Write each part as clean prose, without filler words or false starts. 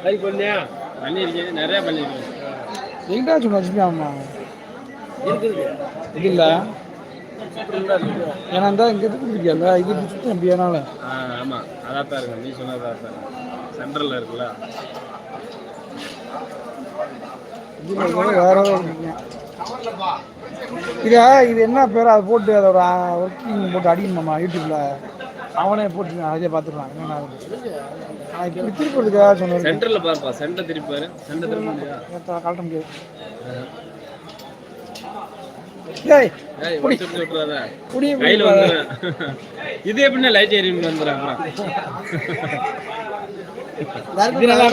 கறி பண்ணியா பண்ணியிருக்கேன், நிறையா பண்ணியிருக்கேன். எங்கிட்ட சொன்ன வச்சுக்காமா இருக்குது இது இல்லை ஏன்னா இருந்தால் இங்கே கொடுத்துருக்கியா இது சுத்தம் அப்படியானால. ஆமாம், அதான் தான் இருக்கு. நீ சொன்னதா தான் சென்ட்ரலில் இருக்குல்ல. வேற இது என்ன பேர் அதை போட்டு அதோட ஒர்க்கிங் போட்டு அடிக்கணுமா யூடியூப்ல அவனே போட்டு அதே பார்த்துக்கலாம். என்னென்ன இப்போ திருப்பி வருதுக்கா சொன்னேன். சென்டரில் பாருப்பா, சென்டர் திருப்பி பாரு. சென்டர் திருப்பி கழட்ட முடியாது. இது எப்படின்னா லைட் ஏறி வந்துடுறேன். இது நல்லா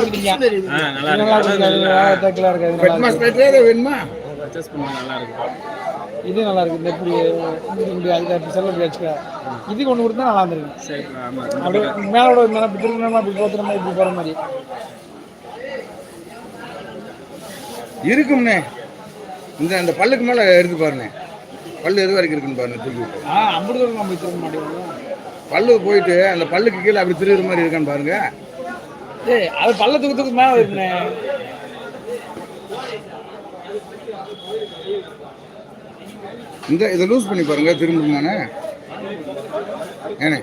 இருக்கு. எப்படி செல்ல வச்சுக்க இது ஒன்று கொடுத்தா நல்லா இருந்திருக்கு. அப்படியே மேலோட இருந்தா இப்படி திரும்ப இப்படி போத்துற மாதிரி இப்படி போற மாதிரி இருக்கும்ண்ணே. இந்த பல்லுக்கு மேல எடுத்து பாருங்க, பல்லு எது வரைக்கும் இருக்குன்னு பாருங்க. தூக்கி விட்டு அப்படி தூரம் நம்ம திரும்ப மாட்டேங்குது. பல்லு போயிட்டு அந்த பல்லுக்கு கீழே அப்படி திருவுற மாதிரி இருக்கான்னு பாருங்க. அது பல்ல தூக்கத்துக்கு மேல இருக்குண்ணே. இதை லூஸ் பண்ணி பாருங்க திரும்புமானே. ஏனே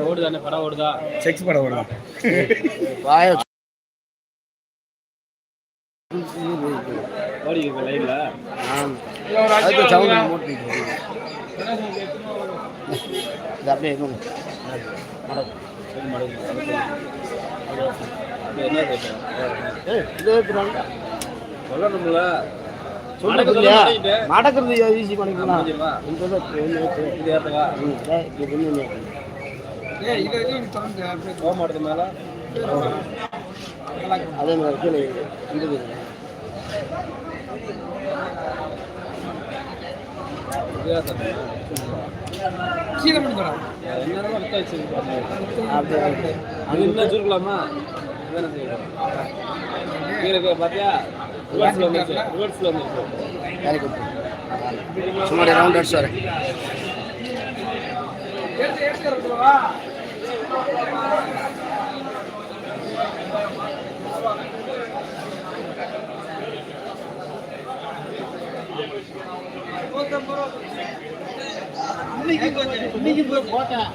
ஓடுதானே, படம் ஓடுதா, செக்ஸ் படம் ஓடுதா. ஓடிக்கு லைவ்ல அப்படியே சொல்லணும்ல. நடக்கிறது ஈஸி பண்ணிக்கலாம். போக மேல அதே மாதிரி கீழே இருக்குது. கீழே பண்ணிக்கலாம். என்ன சுருக்கலாமா கீழே பார்த்தியா? சும்மா ரவுண்ட் அடிச்சு வரேன். போட்டேன்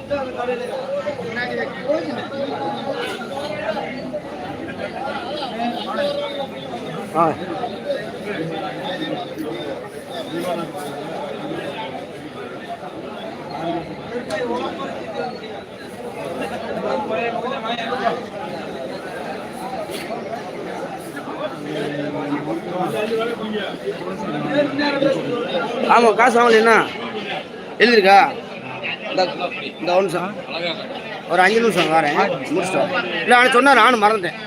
ஆமாம். காசு வாங்கல என்ன எழுதிருக்கா? இந்த ஒரு நிமிஷம், ஒரு 5 நிமிஷம் வரேன் முடிச்சிட்டோம். இல்லை ஆனால் சொன்னார், நானும் மறந்துட்டேன்.